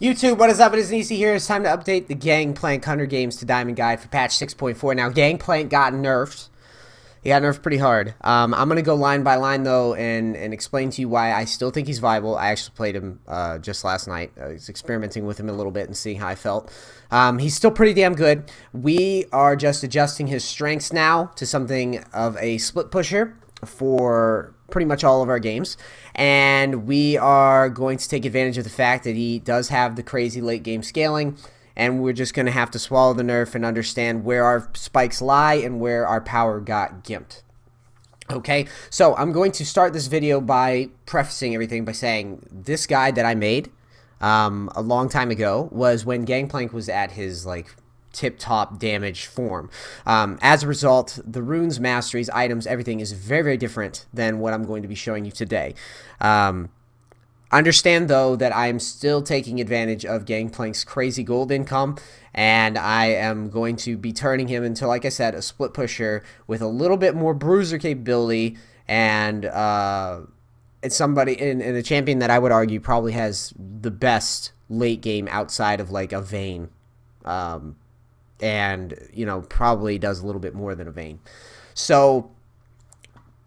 YouTube, what is up? It is Nisi here. It's time to update the Gangplank 100 games to Diamond Guide for patch 6.4. Now, Gangplank got nerfed. He got nerfed pretty hard. I'm going to go line by line, though, and explain to you why I still think he's viable. I actually played him just last night. I was experimenting with him a little bit and seeing how I felt. He's still pretty damn good. We are just adjusting his strengths now to something of a split pusher for pretty much all of our games, and we are going to take advantage of the fact that he does have the crazy late game scaling, and we're just going to have to swallow the nerf and understand where our spikes lie and where our power got gimped. Okay, so I'm going to start this video by prefacing everything by saying this guide that I made a long time ago was when Gangplank was at his tip-top damage form. As a result, the runes, masteries, items, everything is very, very different than what I'm going to be showing you today. Understand, though, that I am still taking advantage of Gangplank's crazy gold income, and I am going to be turning him into, like I said, a split pusher with a little bit more bruiser capability, and it's somebody in a champion that I would argue probably has the best late game outside of like a Vayne. And, you know, probably does a little bit more than a Vayne. So,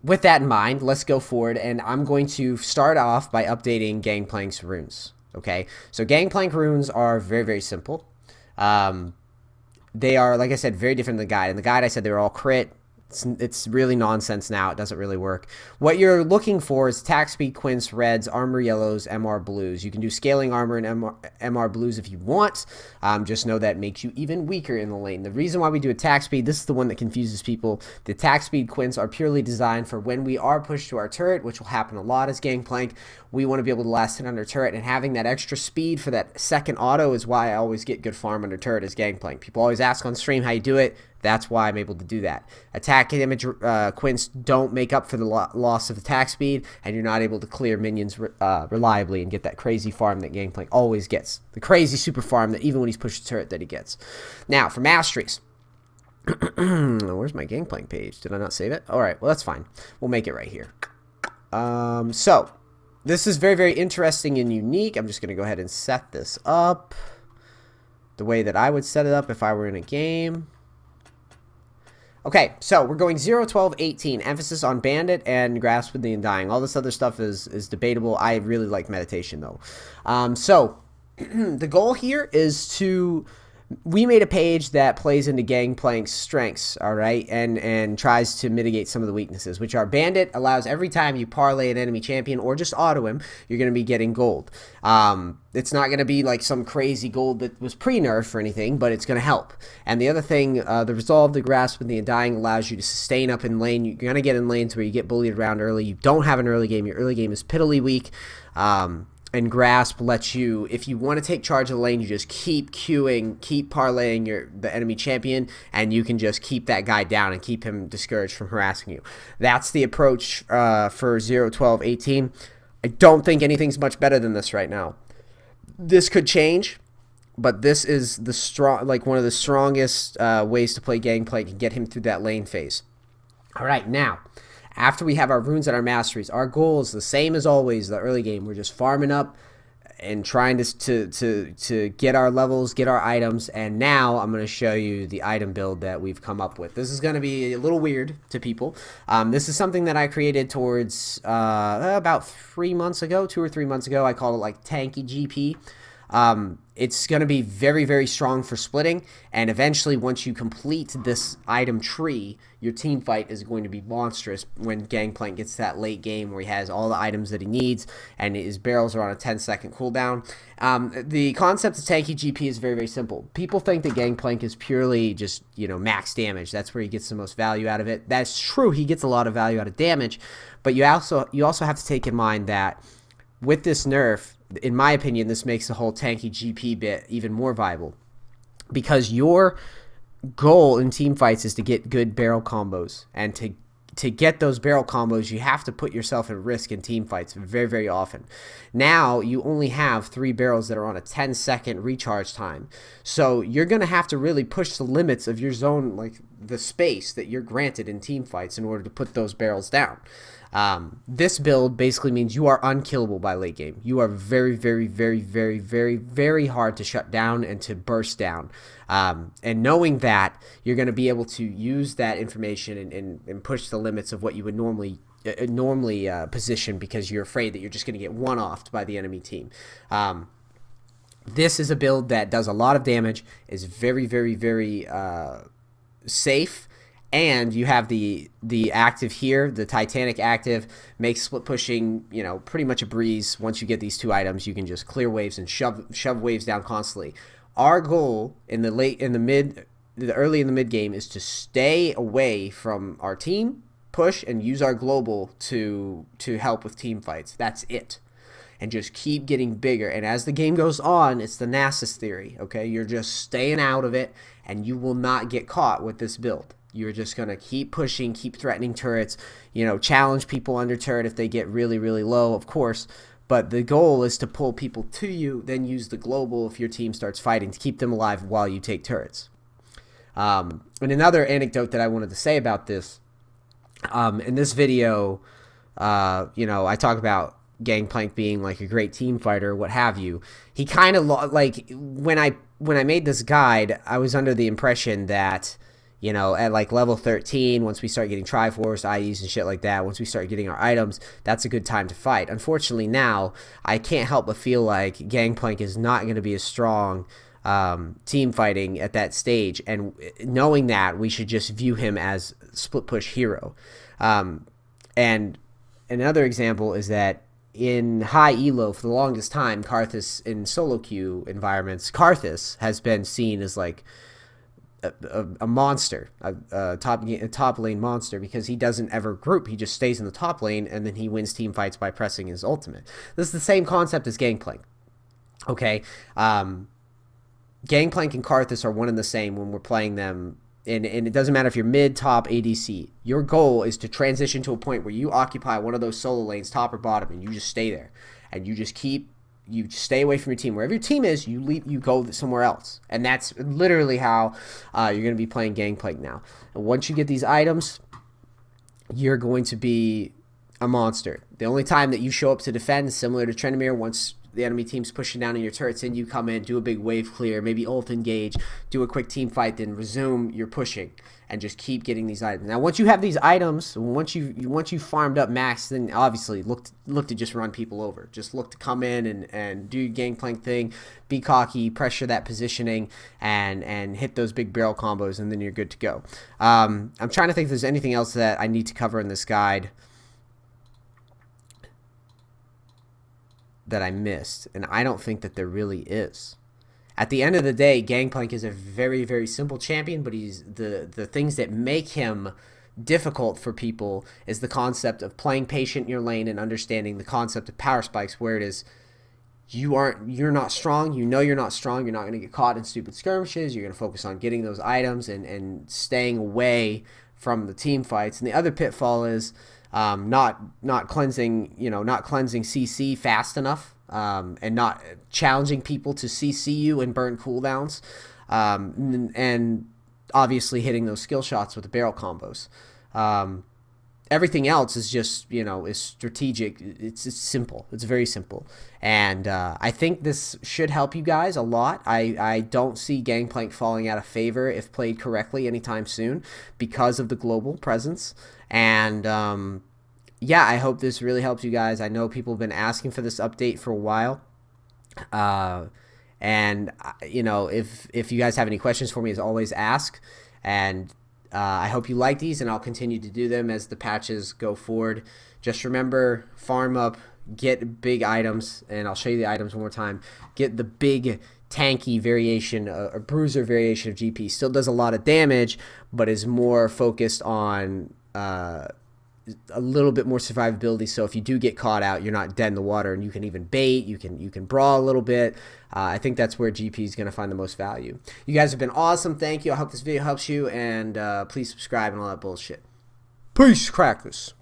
with that in mind, let's go forward, and I'm going to start off by updating Gangplank's runes, okay? So, Gangplank runes are very, very simple. They are, like I said, very different than the guide. In the guide, I said they were all crit. It's really nonsense now. It doesn't really work. What you're looking for is attack speed, quints, reds, armor yellows, MR blues. You can do scaling armor and MR blues if you want. Just know that makes you even weaker in the lane. The reason why we do attack speed, this is the one that confuses people. The attack speed quints are purely designed for when we are pushed to our turret, which will happen a lot as Gangplank. We want to be able to last hit under turret, and having that extra speed for that second auto is why I always get good farm under turret as Gangplank. People always ask on stream how you do it. That's why I'm able to do that. Attack damage quints don't make up for the loss of attack speed, and you're not able to clear minions reliably and get that crazy farm that Gangplank always gets. The crazy super farm that even when he's pushed turret that he gets. Now, for masteries. Where's my Gangplank page? Did I not save it? Alright, well that's fine. We'll make it right here. So, this is very, very interesting and unique. I'm just going to go ahead and set this up the way that I would set it up if I were in a game. Okay, so we're going 0, 12, 18. Emphasis on Bandit and Grasp with the Undying. All this other stuff is debatable. I really like meditation, though. So, the goal here is to... We made a page that plays into Gangplank's strengths, all right, and tries to mitigate some of the weaknesses, which are Bandit allows every time you parlay an enemy champion or just auto him, you're going to be getting gold. It's not going to be like some crazy gold that was pre-nerf or anything, but it's going to help. And the other thing, the Resolve, the Grasp, and the Undying allows you to sustain up in lane. You're going to get in lanes where you get bullied around early. You don't have an early game. Your early game is piddly weak. And Grasp lets you, if you want to take charge of the lane, you just keep queuing, keep parlaying the enemy champion, and you can just keep that guy down and keep him discouraged from harassing you. That's the approach for 0, 12, 18. I don't think anything's much better than this right now. This could change, but this is the one of the strongest ways to play Gangplank and get him through that lane phase. All right, now. After we have our runes and our masteries, our goal is the same as always, the early game. We're just farming up and trying to get our levels, get our items, and now I'm going to show you the item build that we've come up with. This is going to be a little weird to people. This is something that I created towards about 3 months ago, 2 or 3 months ago. I called it like Tanky GP. It's going to be very, very strong for splitting, and eventually once you complete this item tree, your team fight is going to be monstrous when Gangplank gets to that late game where he has all the items that he needs and his barrels are on a 10-second cooldown. The concept of Tanky GP is very, very simple. People think that Gangplank is purely just, you know, max damage. That's where he gets the most value out of it. That's true. He gets a lot of value out of damage, but you also have to take in mind that with this nerf, in my opinion, this makes the whole Tanky GP bit even more viable, because your goal in team fights is to get good barrel combos, and to get those barrel combos, you have to put yourself at risk in team fights very, very often. Now, you only have 3 barrels that are on a 10-second recharge time, so you're going to have to really push the limits of your zone, like the space that you're granted in team fights, in order to put those barrels down. This build basically means you are unkillable by late game. You are very, very, very, very, very, very hard to shut down and to burst down. And knowing that, you're going to be able to use that information and push the limits of what you would normally position, because you're afraid that you're just going to get one-offed by the enemy team. This is a build that does a lot of damage, is very, very, very safe, and you have the active here, the Titanic active, makes split pushing, you know, pretty much a breeze. Once you get these two items, you can just clear waves and shove waves down constantly. Our goal in the early in the mid game is to stay away from our team, push, and use our global to help with team fights. That's it. And just keep getting bigger. And as the game goes on, it's the Nasus theory, okay? You're just staying out of it, and you will not get caught with this build. You're just going to keep pushing, keep threatening turrets, you know, challenge people under turret if they get really, really low, of course. But the goal is to pull people to you, then use the global if your team starts fighting to keep them alive while you take turrets. And another anecdote that I wanted to say about this, in this video, you know, I talk about Gangplank being like a great team fighter, what have you. He kind of like when I made this guide, I was under the impression that, you know, at like level 13, once we start getting Triforce, IEs and shit like that, once we start getting our items, that's a good time to fight. Unfortunately now, I can't help but feel like Gangplank is not going to be as strong team fighting at that stage, and knowing that, we should just view him as split push hero. And another example is that in high elo, for the longest time, Karthus in solo queue environments, Karthus has been seen as like a monster, a top lane monster, because he doesn't ever group. He just stays in the top lane, and then he wins team fights by pressing his ultimate. This is the same concept as Gangplank. Okay, Gangplank and Karthus are one and the same when we're playing them. And it doesn't matter if you're mid, top, ADC. Your goal is to transition to a point where you occupy one of those solo lanes, top or bottom, and you just stay there. And you just you stay away from your team. Wherever your team is, you go somewhere else. And that's literally how you're going to be playing Gangplank now. And once you get these items, you're going to be a monster. The only time that you show up to defend is similar to Trendemir. Once the enemy team's pushing down on your turrets and you come in, do a big wave clear, maybe ult engage, do a quick team fight, then resume your pushing and just keep getting these items. Now once you have these items, once you farmed up max, then obviously look to just run people over. Just look to come in and do your Gangplank thing, be cocky, pressure that positioning, and hit those big barrel combos, and then you're good to go. I'm trying to think if there's anything else that I need to cover in this guide that I missed, and I don't think that there really is. At the end of the day, Gangplank is a very, very simple champion, but he's the things that make him difficult for people is the concept of playing patient in your lane and understanding the concept of power spikes, where it is you're not strong, you know you're not strong, you're not going to get caught in stupid skirmishes, you're going to focus on getting those items and staying away from the team fights. And the other pitfall is not cleansing CC fast enough, and not challenging people to CC you and burn cooldowns, and obviously hitting those skill shots with the barrel combos. Everything else is just, is strategic. It's simple. It's very simple. And I think this should help you guys a lot. I don't see Gangplank falling out of favor if played correctly anytime soon because of the global presence. And yeah, I hope this really helps you guys. I know people have been asking for this update for a while. And, if you guys have any questions for me, as always, ask. And I hope you like these, and I'll continue to do them as the patches go forward. Just remember, farm up, get big items, and I'll show you the items one more time. Get the big tanky variation, or bruiser variation of GP. Still does a lot of damage, but is more focused on a little bit more survivability. So if you do get caught out, you're not dead in the water, and you can even bait, you can brawl a little bit. I think that's where GP is going to find the most value. You guys have been awesome. Thank you. I hope this video helps you, and please subscribe and all that bullshit. Peace, crackers.